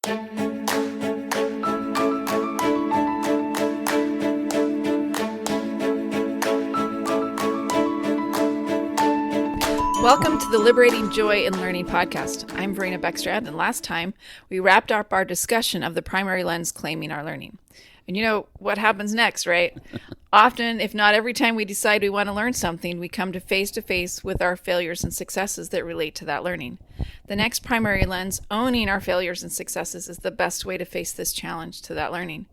Welcome to the Liberating Joy in Learning podcast. I'm Verena Beckstrand, and last time we wrapped up our discussion of the primary lens claiming our learning. And you know what happens next, right? Often, if not every time we decide we want to learn something, we come to face with our failures and successes that relate to that learning. The next primary lens, owning our failures and successes, is the best way to face this challenge to that learning.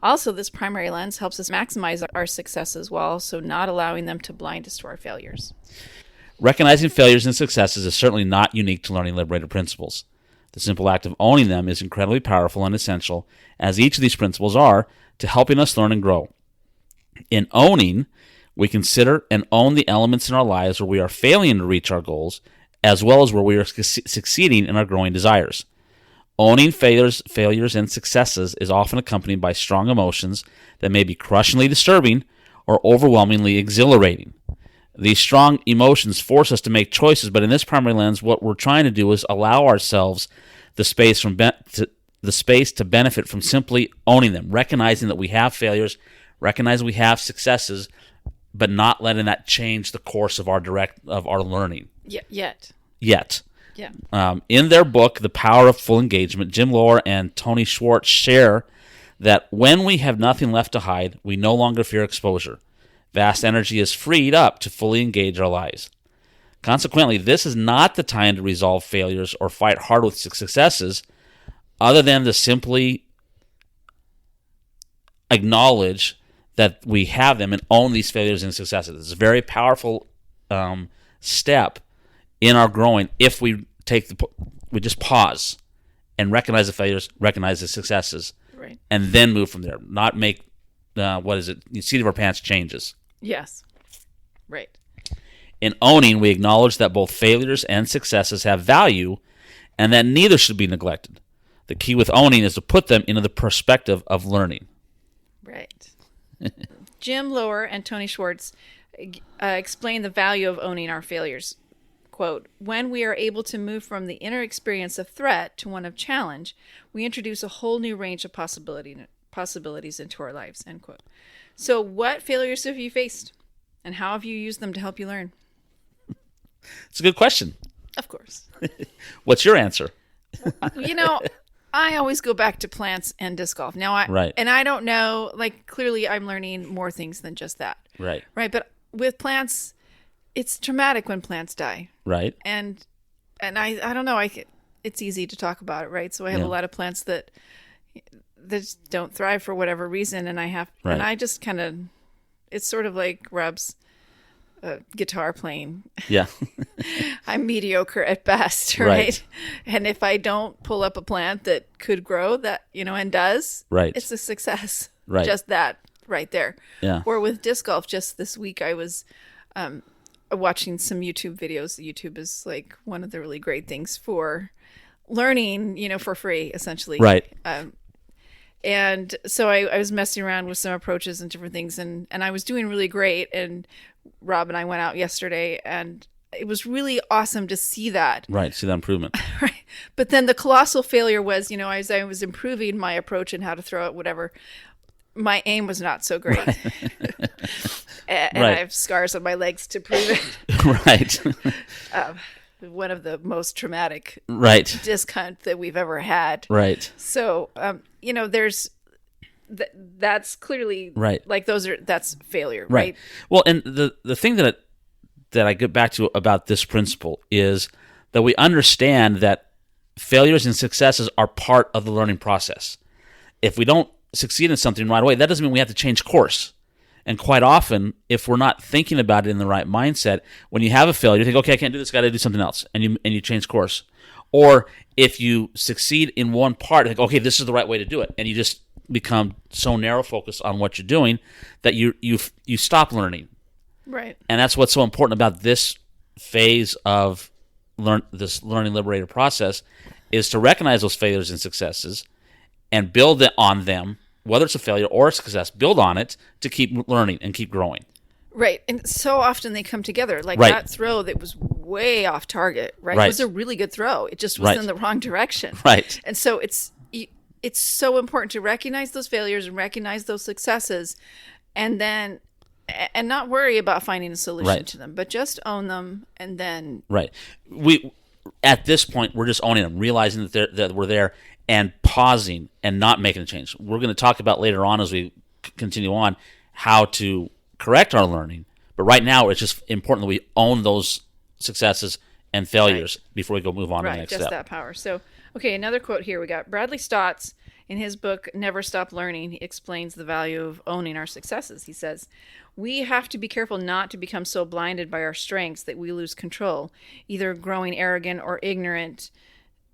Also, this primary lens helps us maximize our successes while also not allowing them to blind us to our failures. Recognizing failures and successes is certainly not unique to learning liberator principles. The simple act of owning them is incredibly powerful and essential, as each of these principles are, to helping us learn and grow. In owning, we consider and own the elements in our lives where we are failing to reach our goals, as well as where we are succeeding in our growing desires. Owning failures and successes is often accompanied by strong emotions that may be crushingly disturbing or overwhelmingly exhilarating. These strong emotions force us to make choices, but in this primary lens, what we're trying to do is allow ourselves the space to benefit from simply owning them, recognizing that we have failures, recognizing we have successes, but not letting that change the course of our learning. Yet. Yeah. In their book, The Power of Full Engagement, Jim Loehr and Tony Schwartz share that when we have nothing left to hide, we no longer fear exposure. Vast energy is freed up to fully engage our lives. Consequently, this is not the time to resolve failures or fight hard with successes, other than to simply acknowledge that we have them and own these failures and successes. It's a very powerful step in our growing if we just pause and recognize the failures, recognize the successes, right, and then move from there. Not make the seat of our pants changes. Yes. Right. In owning, we acknowledge that both failures and successes have value and that neither should be neglected. The key with owning is to put them into the perspective of learning. Right. Jim Loehr and Tony Schwartz explain the value of owning our failures. Quote, "When we are able to move from the inner experience of threat to one of challenge, we introduce a whole new range of possibilities into our lives," end quote. So what failures have you faced, and how have you used them to help you learn? It's a good question. Of course. What's your answer? I always go back to plants and disc golf. Now, I don't know, clearly I'm learning more things than just that. Right. Right, but with plants, it's traumatic when plants die. Right. And I don't know, it's easy to talk about it, right? So I have a lot of plants that just don't thrive for whatever reason, and and I just kind of, it's sort of like Rob's guitar playing. Yeah. I'm mediocre at best, right? And if I don't pull up a plant that could grow, and does, it's a success. Right. Just that right there. Yeah. Or with disc golf, just this week I was watching some YouTube videos. YouTube is like one of the really great things for learning, for free, essentially. Right. And so I was messing around with some approaches and different things, and I was doing really great. And Rob and I went out yesterday, and it was really awesome to see that. Right, see that improvement. Right. But then the colossal failure was, as I was improving my approach and how to throw it, whatever, my aim was not so great. Right. and I have scars on my legs to prove it. Right. One of the most traumatic disc hunt that we've ever had. Right. So, there's that's clearly that's failure. Right. Well, and the thing that I get back to about this principle is that we understand that failures and successes are part of the learning process. If we don't succeed in something right away, that doesn't mean we have to change course. And quite often, if we're not thinking about it in the right mindset, when you have a failure, you think, okay, I can't do this, got to do something else, and you change course. Or if you succeed in one part, like, okay, this is the right way to do it, and you just become so narrow focused on what you're doing that you stop learning. Right. And that's what's so important about this phase of this learning liberator process, is to recognize those failures and successes and build on them. Whether it's a failure or a success, build on it to keep learning and keep growing. Right. And so often they come together. That throw that was way off target, right? It was a really good throw. It just was in the wrong direction. Right. And so it's so important to recognize those failures and recognize those successes, and not worry about finding a solution to them, but just own them, and then we at this point we're just owning them, realizing that we're there, and pausing and not making a change. We're going to talk about later on as we continue on how to correct our learning, but right now it's just important that we own those successes and failures before we go move on to the next step. Just that power. So, okay, another quote here. We got Bradley Stotts in his book, Never Stop Learning. He explains the value of owning our successes. He says, we have to be careful not to become so blinded by our strengths that we lose control, either growing arrogant or ignorant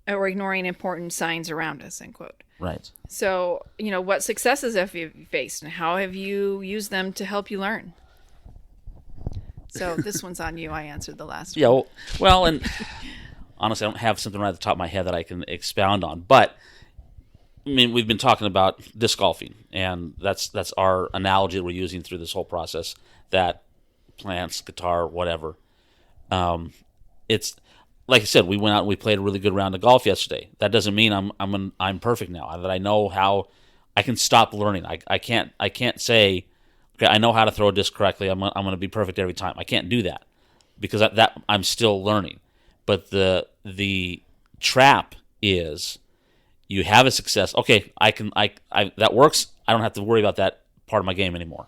or ignoring important signs around us, end quote. Right. So, what successes have you faced and how have you used them to help you learn? So this one's on you. I answered the last one. Yeah, well, and honestly, I don't have something right at the top of my head that I can expound on. But, I mean, we've been talking about disc golfing, and that's our analogy that we're using through this whole process, that plants, guitar, whatever. It's, like I said, we went out and we played a really good round of golf yesterday. That doesn't mean I'm perfect now, that I know how I can stop learning. I can't say, okay, I know how to throw a disc correctly. I'm going to be perfect every time. I can't do that because that I'm still learning. But the trap is you have a success. Okay, I that works. I don't have to worry about that part of my game anymore.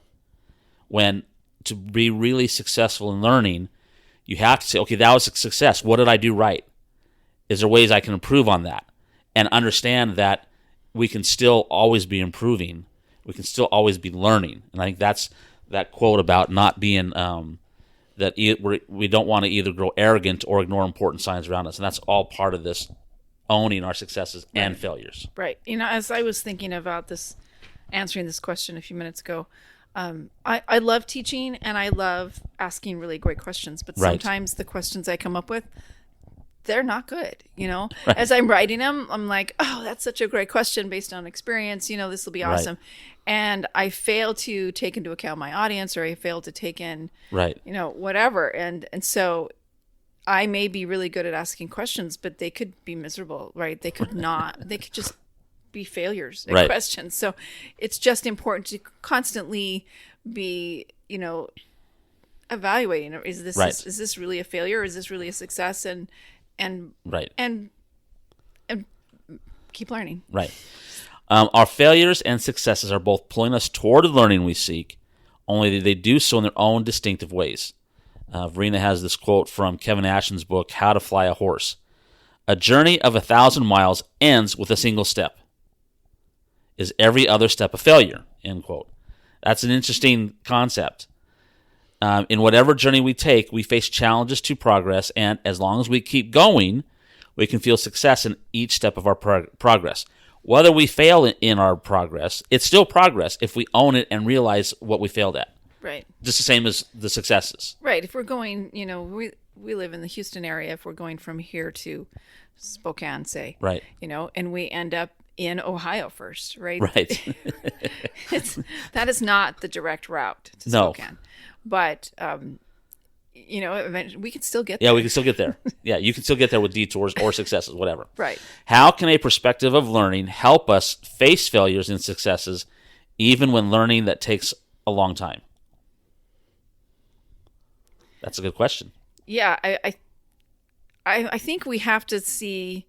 When to be really successful in learning, you have to say, okay, that was a success. What did I do right? Is there ways I can improve on that? And understand that we can still always be improving. We can still always be learning. And I think that's that quote about not being, that we don't want to either grow arrogant or ignore important signs around us. And that's all part of this owning our successes and failures. Right. As I was thinking about this, answering this question a few minutes ago, I love teaching and I love asking really great questions, but sometimes the questions I come up with, they're not good, Right. As I'm writing them, I'm like, oh, that's such a great question based on experience, this will be awesome. Right. And I fail to take into account my audience, or I fail to take in, whatever. And so I may be really good at asking questions, but they could be miserable, right? They could not, they could just be failures at questions. So it's just important to constantly be, evaluating, is this really a failure? Or is this really a success? And keep learning. Right. Our failures and successes are both pulling us toward the learning we seek, only they do so in their own distinctive ways. Verena has this quote from Kevin Ashton's book, How to Fly a Horse. A journey of 1,000 miles ends with a single step. Is every other step a failure? End quote. That's an interesting concept. In whatever journey we take, we face challenges to progress, and as long as we keep going, we can feel success in each step of our progress. Whether we fail in our progress, it's still progress if we own it and realize what we failed at. Right. Just the same as the successes. Right. If we're going, we live in the Houston area. If we're going from here to Spokane, say, right, and we end up in Ohio first, right? Right. That is not the direct route to Spokane. But, eventually we can still get there. Yeah, we can still get there. Yeah, you can still get there with detours or successes, whatever. Right. How can a perspective of learning help us face failures and successes, even when learning that takes a long time? That's a good question. Yeah, I think we have to see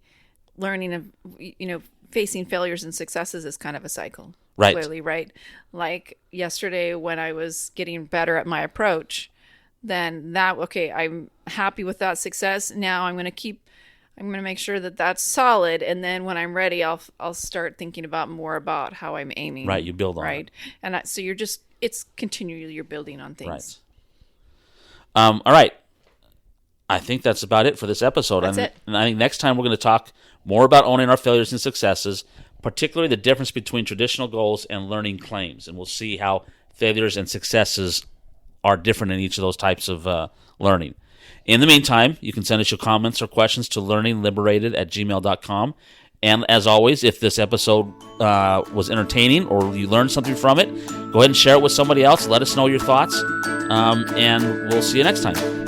learning of, facing failures and successes as kind of a cycle. Right. Clearly, right? Like yesterday when I was getting better at my approach, then I'm happy with that success. Now I'm going to make sure that that's solid. And then when I'm ready, I'll start thinking more about how I'm aiming. Right. You build on it. Right. And so it's continually you're building on things. Right. All right. I think that's about it for this episode. That's it. And I think next time we're going to talk more about owning our failures and successes, particularly the difference between traditional goals and learning claims. And we'll see how failures and successes are different in each of those types of learning. In the meantime, you can send us your comments or questions to learningliberated@gmail.com. And as always, if this episode was entertaining or you learned something from it, go ahead and share it with somebody else. Let us know your thoughts, and we'll see you next time.